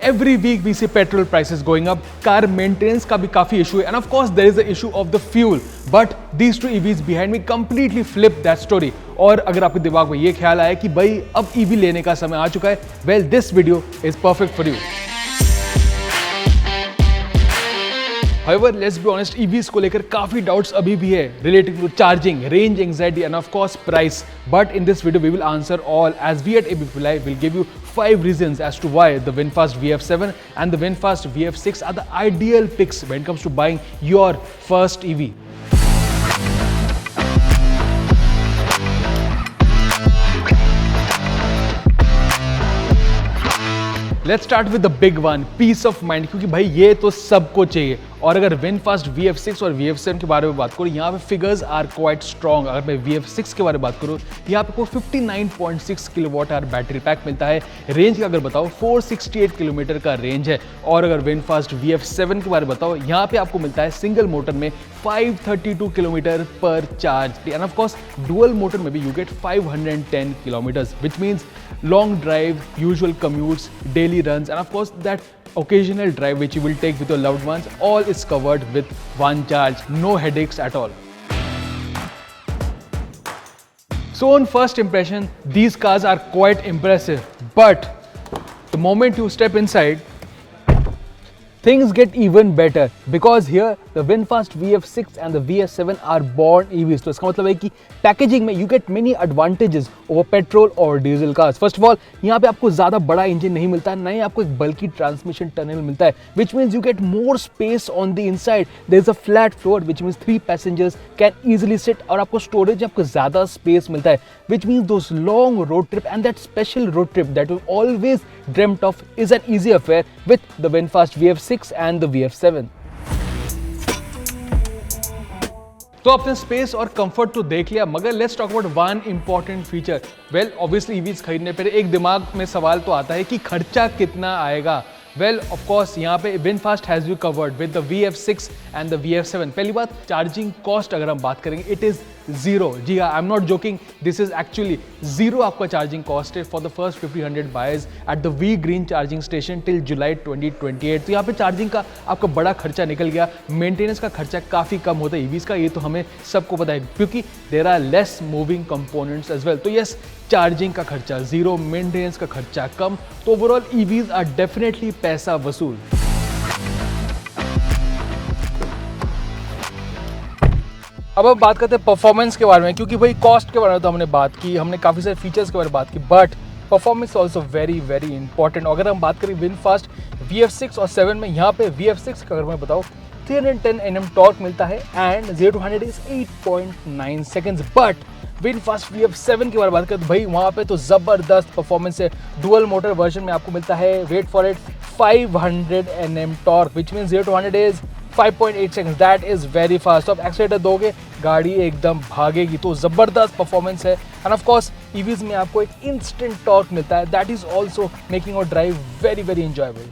Every week we see petrol prices going up, car maintenance का भी काफी issue है, and of course there is the issue of the fuel. But these two EVs behind me completely flip that story. और अगर आपके दिमाग में ये ख्याल आया कि भाई अब EV लेने का समय आ चुका है, well this video is perfect for you. However, let's be honest, EVs को लेकर काफी doubts अभी भी है related to charging, range anxiety and of course price. But in this video we will answer all, as we at ABP Live will give you 5 reasons as to why the VinFast VF7 and the VinFast VF6 are the ideal picks when it comes to buying your first EV. Let's start with the big one, peace of mind, क्योंकि भाई ये तो सबको चाहिए. और अगर VinFast VF6 और VF7 के बारे में बात करूँ, यहाँ पे फिगर्स आर क्वाइट स्ट्रॉन्ग. अगर मैं VF6 के बारे में बात करूँ, यहाँ पे को 59.6 किलोवाट आवर बैटरी पैक मिलता है. रेंज का अगर बताओ 468 किलोमीटर का रेंज है. और अगर VinFast VF7 के बारे में बताओ, यहाँ पे आपको मिलता है सिंगल मोटर में 532 किलोमीटर पर charge. End of course dual motor में भी you get 510 kilometres, which means long drive, usual commutes, daily runs, and of course that occasional drive which you will take with your loved ones, all is covered with one charge, no headaches at all. So on first impression, these cars are quite impressive, but the moment you step inside, things get even better, because here the VinFast VF6 and the VF7 are born EVs. तो इसका मतलब है कि packaging में you get many advantages over petrol और diesel cars. First of all, यहाँ पे आपको ज़्यादा बड़ा इंजन नहीं मिलता, ना ही आपको एक बल्कि ट्रांसमिशन टनल मिलता है, which means you get more space on the inside. There is a flat floor, which means 3 passengers can easily sit, और आपको स्टोरेज आपको ज़्यादा स्पेस मिलता है, which means those long road trip and that special road trip that you always dreamt of is an easy affair with the VinFast VF6 and the VF7. तो आपने space और comfort तो देख लिया, मगर let's talk about one important feature. Well obviously EVs खरीदने पर एक दिमाग में सवाल तो आता है कि खर्चा कितना आएगा. वेल ऑफ कोर्स यहाँ पे VinFast has you covered with the VF6 and the VF7. पहली बात, चार्जिंग कॉस्ट अगर हम बात करेंगे, इट इज जीरो. जी हाँ, I am not joking, this is actually zero. आपका चार्जिंग कॉस्ट है for the first 50-100 buyers at the V green charging station till July 2028. तो यहाँ पे चार्जिंग का आपका बड़ा खर्चा निकल गया. मेंटेनेंस का खर्चा काफ़ी कम होता है ईवीज का, ये तो हमें सबको पता है, क्योंकि there are less moving components as well. तो यस, चार्जिंग का खर्चा जीरो, मेंटेनेंस का खर्चा कम, तो ओवरऑल ईवीज आर डेफिनेटली पैसा वसूल. अब हम बात करते हैं परफॉर्मेंस के बारे में, क्योंकि भाई कॉस्ट के बारे में तो हमने बात की, हमने काफ़ी सारे फीचर्स के बारे में बात की, but performance also very very important. अगर हम बात करें VinFast VF6 और 7 में, यहाँ पे VF6 का अगर मैं बताऊँ 310 Nm टॉर्क मिलता है and 0-100 is 8.9 seconds. But VinFast VF7 की बात करें तो भाई वहाँ पे तो ज़बरदस्त परफॉर्मेंस है. डुअल मोटर वर्जन में आपको मिलता है, wait for it, 500 Nm torque, which means 0-100 is 5.8 seconds. That is very fast. तो आप एक्सीलेटर दोगे, गाड़ी एकदम भागेगी. तो ज़बरदस्त परफॉर्मेंस है. एंड ऑफ कोर्स ईवीज में आपको एक इंस्टेंट टॉर्क मिलता है, that is also making your drive very very enjoyable.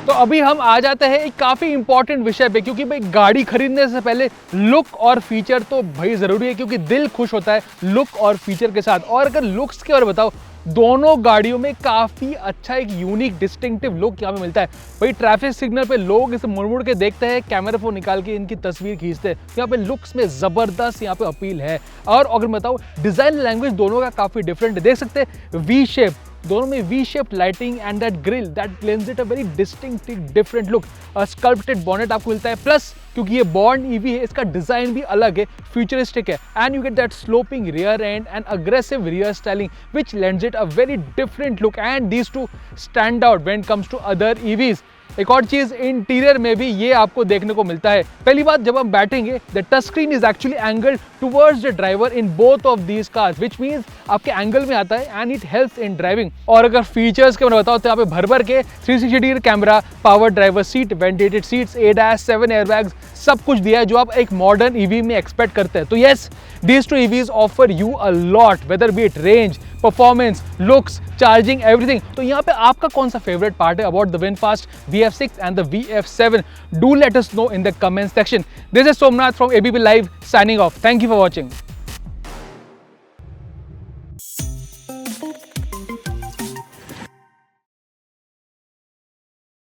तो अभी हम आ जाते हैं एक काफ़ी इंपॉर्टेंट विषय पे, क्योंकि भाई गाड़ी खरीदने से पहले लुक और फीचर तो भाई ज़रूरी है, क्योंकि दिल खुश होता है लुक और फीचर के साथ. और अगर लुक्स के बारे में बताओ, दोनों गाड़ियों में काफ़ी अच्छा एक यूनिक डिस्टिंक्टिव लुक यहाँ पे मिलता है. भाई ट्रैफिक सिग्नल पे लोग इसे मुड़ के देखते हैं, कैमरा फोन निकाल के इनकी तस्वीर खींचते हैं. यहाँ पे लुक्स में ज़बरदस्त यहाँ पे अपील है. और अगर बताओ, डिज़ाइन लैंग्वेज दोनों का काफ़ी डिफरेंट है. देख सकते हैं वी शेप, दोनों में V shape lighting and that grill that lens it a very distinctive different look. Sculpted bonnet आपको मिलता है, प्लस क्योंकि ये बॉर्न ईवी है, इसका डिजाइन भी अलग है, फ्यूचरिस्टिक है. And you get that sloping rear end and aggressive rear styling which lends it a very different look. And these two stand out when it comes to other EVs. एक और चीज, interior में भी ये आपको देखने को मिलता है. पहली बात, जब हम बैठेंगे, the touch screen is actually angled towards the driver in both of these cars, which means आपके एंगल में आता है and it helps in driving. और अगर फीचर्स के बारे में बताओ तो यहाँ पे भर के 360 degree camera, power driver seat, ventilated seats, ADAS, 7 airbags, सब कुछ दिया है जो आप एक मॉडर्न ईवी में एक्सपेक्ट करते हैं. तो yes, these two EVs offer you a lot, whether be it range, performance, looks, charging, everything. तो यहाँ पे आपका कौन सा फेवरेट पार्ट है about the VinFast VF6 and the VF7? Do let us know in the comment section. This is Somnath from ABP Live signing off. Thank you for watching.